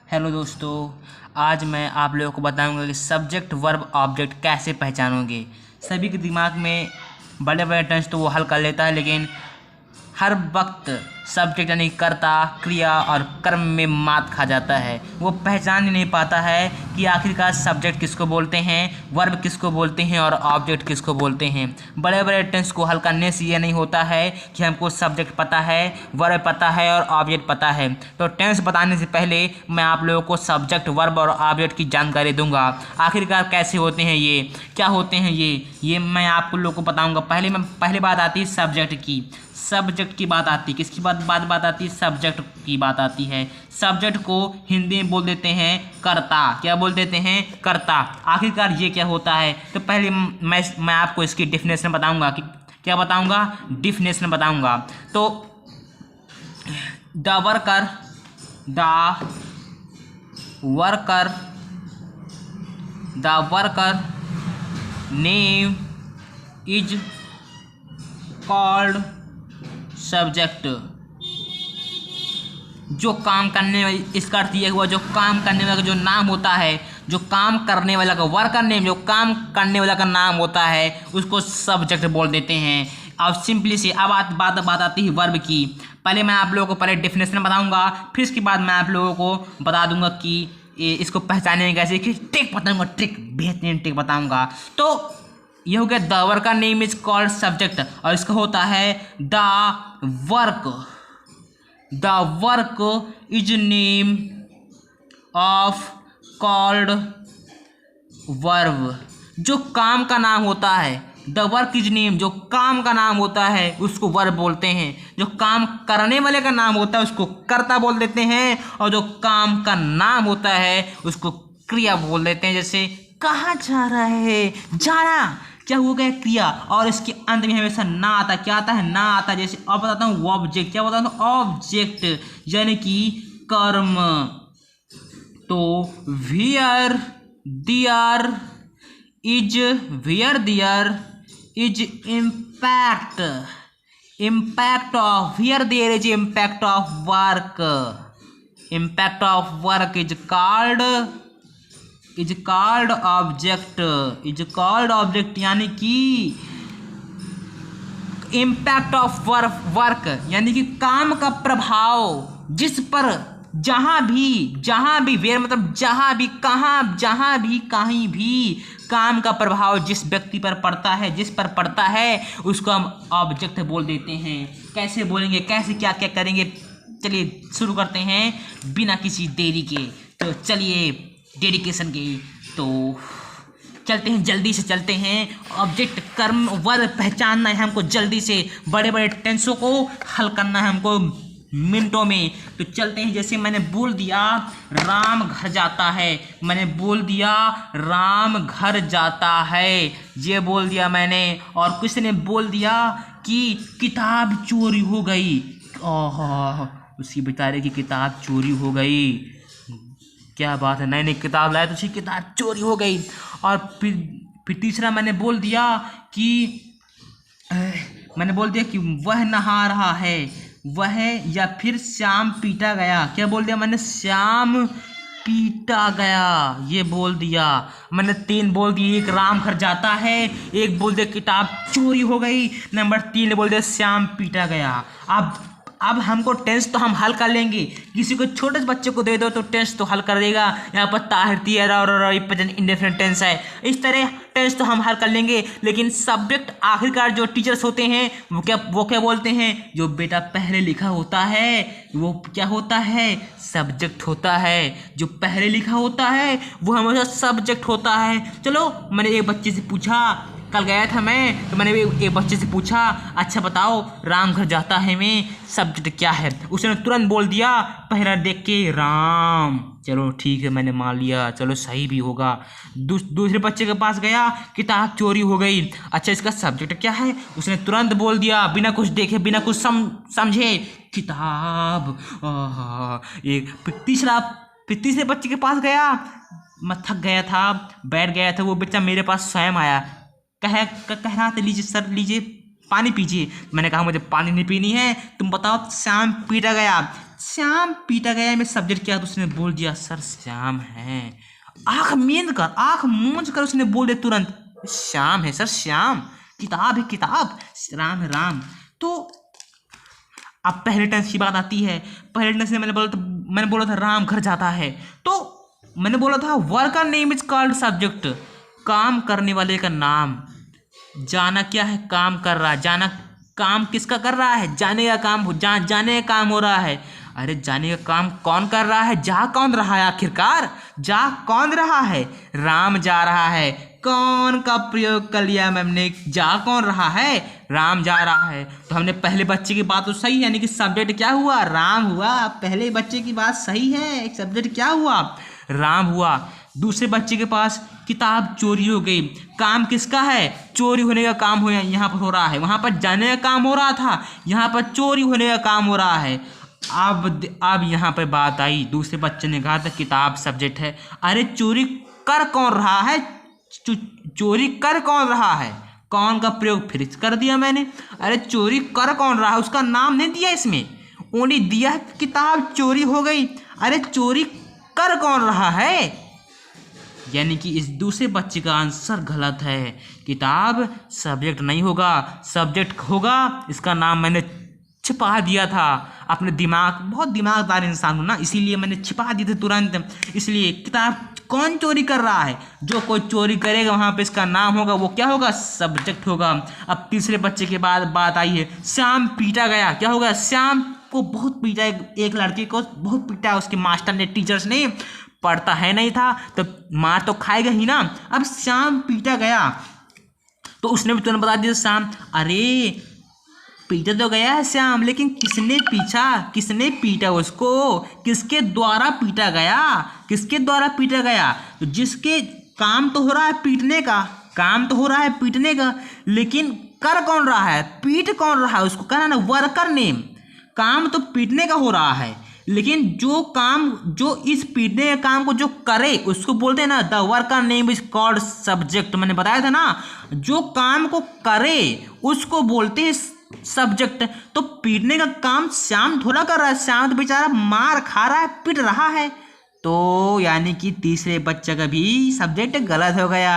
Hello दोस्तों, आज मैं आप लोगों को बताऊंगा कि सब्जेक्ट वर्ब ऑब्जेक्ट कैसे पहचानोगे। सभी के दिमाग में बड़े बड़े टेंस तो वो हल कर लेता है, लेकिन हर वक्त सब्जेक्ट यानी कर्ता, क्रिया और कर्म में मात खा जाता है। वो पहचान ही नहीं पाता है कि आखिरकार सब्जेक्ट किसको बोलते हैं, वर्ब किसको बोलते हैं और ऑब्जेक्ट किसको बोलते हैं। बड़े बड़े टेंस को हल करने से ये नहीं होता है कि हमको सब्जेक्ट पता है, वर्ब पता है और ऑब्जेक्ट पता है। तो टेंस बताने से पहले मैं आप लोगों को सब्जेक्ट, वर्ब और ऑब्जेक्ट की जानकारी दूंगा। आखिरकार कैसे होते हैं ये, क्या होते हैं ये मैं आप लोगों को बताऊंगा। पहले बात आती है सब्जेक्ट की। सब्जेक्ट की बात आती है, किसकी बात आती है? सब्जेक्ट की बात आती है। सब्जेक्ट को हिंदी में बोल देते हैं कर्ता। क्या बोल देते हैं? कर्ता। आखिरकार ये क्या होता है? तो पहले मैं आपको इसकी डेफिनेशन बताऊंगा। कि क्या बताऊंगा? डेफिनेशन बताऊंगा। तो the worker name is called subject. जो काम करने वाली, इसका अर्थ यह हुआ जो काम करने वाला जो नाम होता है, जो काम करने वाला का वर्कर नेम, जो काम करने वाला का नाम होता है, उसको सब्जेक्ट बोल देते हैं। अब सिंपली से अब बात आती है वर्ब की। पहले मैं आप लोगों को पहले डेफिनेशन बताऊंगा, फिर इसके बाद मैं आप लोगों को बता दूंगा कि इसको पहचानेंगे कैसे, कि ट्रिक बताऊंगा, बेहतरीन ट्रिक बताऊंगा। तो ये हो गया the worker name is called subject, और इसका होता है the work is name of called verb. जो काम का नाम होता है, द वर्क इज नेम, जो काम का नाम होता है उसको वर्ब बोलते हैं। जो काम करने वाले का नाम होता है उसको कर्ता बोल देते हैं, और जो काम का नाम होता है उसको क्रिया बोल देते हैं। जैसे कहाँ जा रहा है? जाना क्या हो गया? क्रिया। और इसके अंत में हमेशा ना आता। क्या आता है? ना आता। जैसे अब बताता हूँ ऑब्जेक्ट। क्या बताता हूँ? ऑब्जेक्ट यानी कि कर्म। तो where there is impact of, where there is impact of work. Impact of work is called object यानी कि इम्पैक्ट ऑफ वर्क यानी कि काम का प्रभाव, जिस पर जहाँ भी वेयर मतलब जहाँ भी, कहीं भी काम का प्रभाव जिस व्यक्ति पर पड़ता है, जिस पर पड़ता है, उसको हम ऑब्जेक्ट बोल देते हैं। कैसे बोलेंगे, कैसे क्या क्या करेंगे, चलिए शुरू करते हैं बिना किसी देरी के। तो चलिए डेडिकेशन के, तो चलते हैं, जल्दी से चलते हैं। ऑब्जेक्ट, कर्म, वर्ब पहचानना है हमको जल्दी से। बड़े बड़े टेंसों को हल करना है हमको मिनटों में। तो चलते हैं। जैसे मैंने बोल दिया राम घर जाता है, मैंने बोल दिया राम घर जाता है, ये बोल दिया मैंने। और किसी ने बोल दिया कि किताब चोरी हो गई। ओह, उसकी बेचारे की किताब चोरी हो गई। क्या बात है, नई नई किताब लाए तो उसकी किताब चोरी हो गई। और फिर तीसरा मैंने बोल दिया कि वह नहा रहा है, वह, या फिर श्याम पीटा गया। क्या बोल दिया मैंने? श्याम पीटा गया, ये बोल दिया मैंने। 3 बोल दिए, एक राम घर जाता है, एक बोल दिया किताब चोरी हो गई, नंबर 3 बोल दिया श्याम पीटा गया। अब हमको टेंस तो हम हल कर लेंगे। किसी को छोटे बच्चे को दे दो तो टेंस तो हल कर देगा। यहाँ पर ताहती और इंडेफिनिट टेंस है, इस तरह टेंस तो हम हल कर लेंगे। लेकिन सब्जेक्ट आखिरकार जो टीचर्स होते हैं वो क्या बोलते हैं? जो बेटा पहले लिखा होता है वो क्या होता है? सब्जेक्ट होता है। जो पहले लिखा होता है वो हमेशा सब्जेक्ट होता है। चलो, मैंने एक बच्चे से पूछा, कल गया था मैं, तो मैंने भी एक बच्चे से पूछा, अच्छा बताओ राम घर जाता है में सब्जेक्ट क्या है? उसने तुरंत बोल दिया पहला देख के राम। चलो ठीक है, मैंने मान लिया, चलो सही भी होगा। दूसरे बच्चे के पास गया, किताब चोरी हो गई, अच्छा इसका सब्जेक्ट क्या है? उसने तुरंत बोल दिया बिना कुछ देखे, बिना कुछ समझे, किताब। फिर तीसरे बच्चे के पास गया, मैं थक गया था, बैठ गया था, वो बच्चा मेरे पास स्वयं आया, कह रहा था लीजिए सर, लीजिए पानी पीजिए। मैंने कहा मुझे पानी नहीं पीनी है, तुम बताओ। श्याम पीटा गया। श्याम पीटा गया में सब्जेक्ट क्या, तो उसने बोल दिया सर श्याम है। आंख मूंझ कर उसने बोल दिया तुरंत श्याम है सर, श्याम। किताब है किताब, राम है राम। तो अब पहले टेंस की बात आती है। पहले टेंस में मैंने बोला था राम घर जाता है, तो मैंने बोला था worker name is called subject, काम करने वाले का नाम। जाना क्या है, काम कर रहा है। जाना काम किसका कर रहा है, जाने का काम, जाने का काम हो रहा है। अरे जाने का काम कौन कर रहा है, जा कौन रहा है, आखिरकार जा कौन रहा है, राम जा रहा है। कौन का प्रयोग कर लिया मैम ने, जा कौन रहा है, राम जा रहा है। तो हमने पहले बच्चे की बात तो सही है, यानी कि सब्जेक्ट क्या हुआ, राम हुआ। पहले बच्चे की बात सही है, एक सब्जेक्ट क्या हुआ, राम हुआ। दूसरे बच्चे के पास किताब चोरी हो गई, काम किसका है, चोरी होने का काम हो यहाँ पर हो रहा है। वहाँ पर जाने का काम हो रहा था, यहाँ पर चोरी होने का काम हो रहा है। अब यहाँ पर बात आई, दूसरे बच्चे ने कहा था किताब सब्जेक्ट है। अरे चोरी कर कौन रहा है, चोरी कर कौन रहा है, कौन का प्रयोग फिर कर दिया मैंने। अरे चोरी कर कौन रहा है, उसका नाम नहीं दिया इसमें, ओनली दिया किताब चोरी हो गई। अरे चोरी कर कौन रहा है, यानी कि इस दूसरे बच्चे का आंसर गलत है। किताब सब्जेक्ट नहीं होगा, सब्जेक्ट होगा, इसका नाम मैंने छिपा दिया था अपने दिमाग, बहुत दिमागदार इंसान हूँ ना, इसीलिए मैंने छिपा दिए थे तुरंत। इसलिए किताब कौन चोरी कर रहा है, जो कोई चोरी करेगा वहाँ पे इसका नाम होगा, वो क्या होगा, सब्जेक्ट होगा। अब तीसरे बच्चे के बाद बात आई है, श्याम पीटा गया। क्या होगा, श्याम को बहुत पीटा, एक लड़के को बहुत पीटा उसके मास्टर ने, टीचर्स ने। पढ़ता है नहीं था तो मार तो खाएगा ही ना। अब श्याम पीटा गया तो उसने भी तुरंत बता दिया श्याम, अरे पीटा तो गया है श्याम, लेकिन किसने किसने पीटा उसको, किसके द्वारा पीटा गया, किसके द्वारा पीटा गया। तो जिसके काम तो हो रहा है पीटने का, काम तो हो रहा है पीटने का, लेकिन कर कौन रहा है, पीट कौन रहा है, उसको कहना ना वर्कर नेम। काम तो पीटने का हो रहा है, लेकिन जो इस पीटने के काम को जो करे उसको बोलते हैं ना, the worker name is called subject. मैंने बताया था ना, जो काम को करे उसको बोलते हैं सब्जेक्ट। तो पीटने का काम श्याम थोड़ा कर रहा है, श्याम तो बेचारा मार खा रहा है, पीट रहा है। तो यानी कि तीसरे बच्चे का भी सब्जेक्ट गलत हो गया,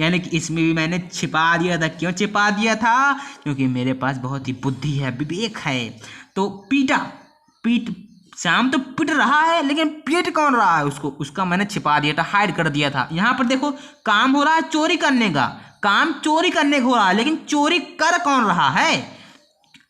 यानी कि इसमें भी मैंने छिपा दिया था। क्यों छिपा दिया था, क्योंकि मेरे पास बहुत ही बुद्धि है, विवेक है। तो पीट श्याम तो पिट रहा है, लेकिन पीट कौन रहा है उसको, उसका मैंने छिपा दिया था, हाइड कर दिया था। यहाँ पर देखो काम हो रहा है चोरी करने का, काम चोरी करने का हो रहा है, लेकिन चोरी कर कौन रहा है।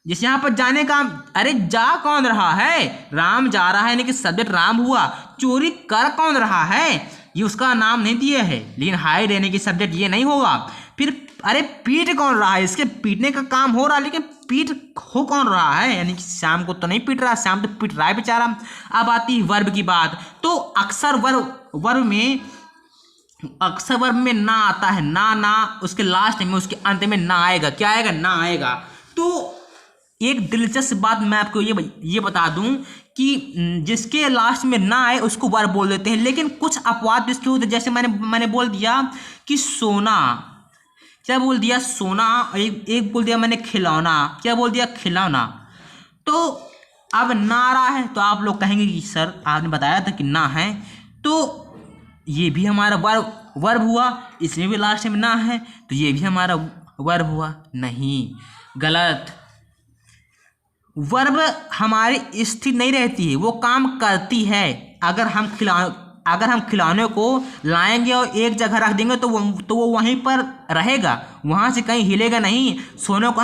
जैसे यहाँ पर जाने का, अरे जा कौन रहा है, राम जा रहा है, यानी कि सब्जेक्ट राम हुआ। चोरी कर कौन रहा है, ये उसका नाम नहीं दिया है, लेकिन हाइड यानी कि सब्जेक्ट ये नहीं होगा। फिर अरे पीट कौन रहा है, इसके पीटने का काम हो रहा है, लेकिन पीट हो कौन रहा है, यानी कि श्याम को तो नहीं पीट रहा, श्याम तो पीट रहा है बेचारा। अब आती है वर्ब की बात। तो अक्सर वर्ब में ना आता है, ना उसके लास्ट में, उसके अंत में ना आएगा। क्या आएगा, ना आएगा। तो एक दिलचस्प बात मैं आपको ये बता दूं कि जिसके लास्ट में ना आए उसको वर्ब बोल देते हैं, लेकिन कुछ अपवाद इसके होते हैं। जैसे मैंने बोल दिया कि सोना, क्या बोल दिया, सोना। एक बोल दिया मैंने खिलौना, क्या बोल दिया, खिलौना। तो अब ना आ रहा है तो आप लोग कहेंगे कि सर आपने बताया था कि ना है, तो ये भी हमारा वर्ब हुआ, इसमें भी लास्ट में ना है तो ये भी हमारा वर्ब हुआ। नहीं, गलत। वर्ब हमारी स्थिर नहीं रहती है, वो काम करती है। अगर हम खिलौने को लाएंगे और एक जगह रख देंगे तो वो वहीं पर रहेगा, वहाँ से कहीं हिलेगा नहीं। सोने को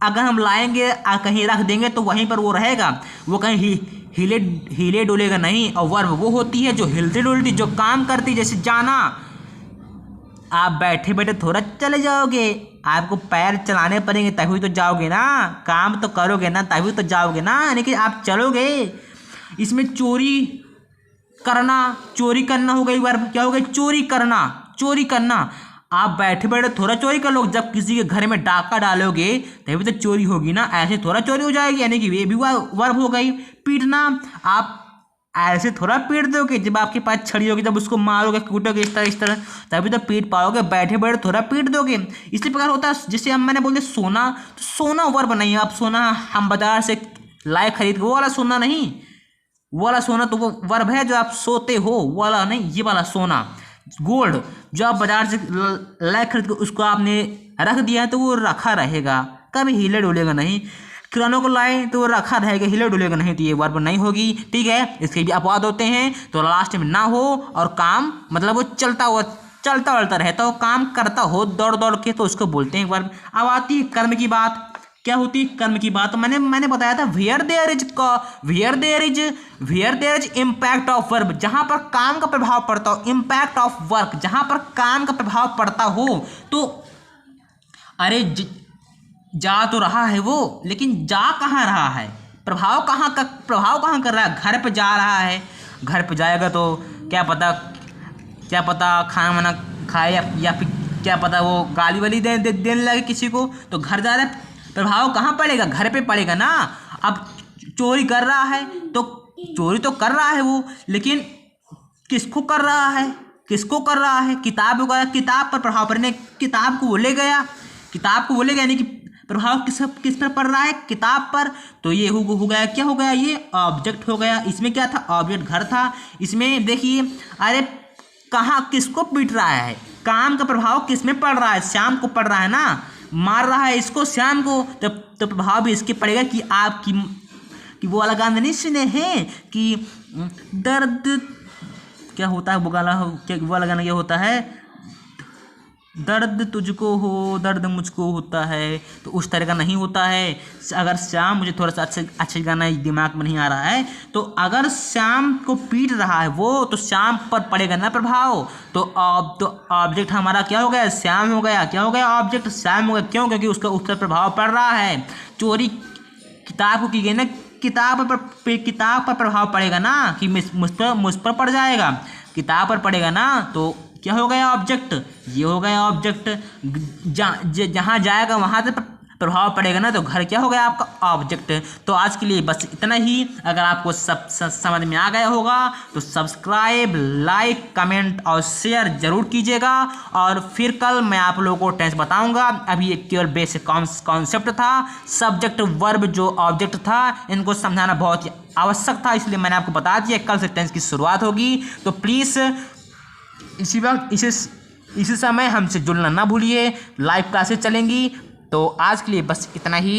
अगर हम लाएंगे और कहीं रख देंगे तो वहीं पर वो रहेगा, वो कहीं हिले डोलेगा नहीं। और वर्ब वो होती है जो हिलती डुलती, जो काम करती। जैसे जाना, आप बैठे बैठे थोड़ा चले जाओगे, आपको पैर चलाने पड़ेंगे तभी तो जाओगे ना, काम तो करोगे ना तभी तो जाओगे ना, यानी कि आप चलोगे। इसमें चोरी करना हो गई वर्ब, क्या हो गई, चोरी करना। आप बैठे बैठे थोड़ा चोरी कर लो, जब किसी के घर में डाका डालोगे तभी तो चोरी होगी ना, ऐसे थोड़ा चोरी हो जाएगी, यानी कि ये भी वर्ब हो गई। पीटना, आप ऐसे थोड़ा पीट दोगे, जब आपके पास छड़ी होगी जब उसको मारोगे कूटोगे इस तरह तभी तो पीट पाओगे, बैठे बैठे थोड़ा पीट दोगे। इसी प्रकार होता है। जैसे मैंने बोल दिया सोना, तो सोना वर्ब नहीं है। अब सोना हम बाजार से लाए खरीद के, वो वाला सोना नहीं, वो वाला सोना तो वो वर्ब है जो आप सोते हो, वो वाला नहीं, ये वाला सोना। गोल्ड जो आप बाजार से लाए खरीद के उसको आपने रख दिया है तो वो रखा रहेगा, कभी हिले डुलेगा नहीं। किरानों को लाए तो वो रखा रहेगा, हिले डुलेगा नहीं, तो ये वर्ब नहीं होगी। ठीक है, इसके भी अपवाद होते हैं, तो लास्ट में ना हो और काम मतलब वो चलता वलता रहता हो, काम करता हो दौड़ दौड़ के, तो उसको बोलते हैं वर्ब। अब आती है कर्म की बात। क्या होती है कर्म की बात? तो मैंने बताया था where there is impact of verb, जहां पर काम का प्रभाव पड़ता हो, इम्पैक्ट ऑफ वर्क जहां पर काम का प्रभाव पड़ता हो। तो अरे जा तो रहा है वो, लेकिन जा कहाँ रहा है, प्रभाव कहाँ कर रहा है? घर पे जा रहा है, घर पे जाएगा तो क्या पता खाना वाना खाए या फिर क्या पता वो गाली वाली देने लगे किसी को, तो घर जा रहा है, प्रभाव कहाँ पड़ेगा? घर पे पड़ेगा ना। अब चोरी कर रहा है तो चोरी तो कर रहा है वो, लेकिन किसको कर रहा है? किताब वगैरह, किताब पर प्रभाव पड़ने, किताब को वो ले गया यानी कि प्रभाव किस पर पड़ रहा है? किताब पर। तो ये हो गया, क्या हो गया? ये ऑब्जेक्ट हो गया। इसमें क्या था? ऑब्जेक्ट घर था। इसमें देखिए, अरे कहाँ किसको पीट रहा है? काम का प्रभाव किस में पड़ रहा है? श्याम को पड़ रहा है ना, मार रहा है इसको श्याम को, तो प्रभाव भी इसके पड़ेगा कि आपकी कि वो वाला गाना नहीं सुने हैं कि दर्द क्या होता है, वो वाला गाना क्या होता है, दर्द तुझको हो दर्द मुझको होता है, तो उस तरह का नहीं होता है। अगर श्याम, मुझे थोड़ा सा अच्छा गाना दिमाग में नहीं आ रहा है, तो अगर श्याम को पीट रहा है वो, तो श्याम पर पड़ेगा ना प्रभाव। तो ऑब्जेक्ट हमारा क्या हो गया? श्याम हो गया। क्या हो गया? ऑब्जेक्ट श्याम हो गया। क्यों? क्योंकि उसका उस पर प्रभाव पड़ रहा है। चोरी किताब को की गई ना, किताब पर प्रभाव पड़ेगा ना, कि मुझ पर पड़ जाएगा, किताब पर पड़ेगा ना, तो क्या हो गया? ऑब्जेक्ट। ये हो गया ऑब्जेक्ट। जहाँ जाएगा वहाँ से प्रभाव पड़ेगा ना, तो घर क्या हो गया? आपका ऑब्जेक्ट। तो आज के लिए बस इतना ही। अगर आपको सब समझ में आ गया होगा तो सब्सक्राइब, लाइक, कमेंट और शेयर जरूर कीजिएगा। और फिर कल मैं आप लोगों को टेंस बताऊंगा। अभी एक केवल बेसिक कॉन्सेप्ट था, सब्जेक्ट वर्ब जो ऑब्जेक्ट था, इनको समझाना बहुत ही आवश्यक था, इसलिए मैंने आपको बता दिया। कल से टेंस की शुरुआत होगी, तो प्लीज़ इसी वक्त इसी समय हमसे जुड़ना ना भूलिए। लाइव क्लासेस चलेंगी। तो आज के लिए बस इतना ही।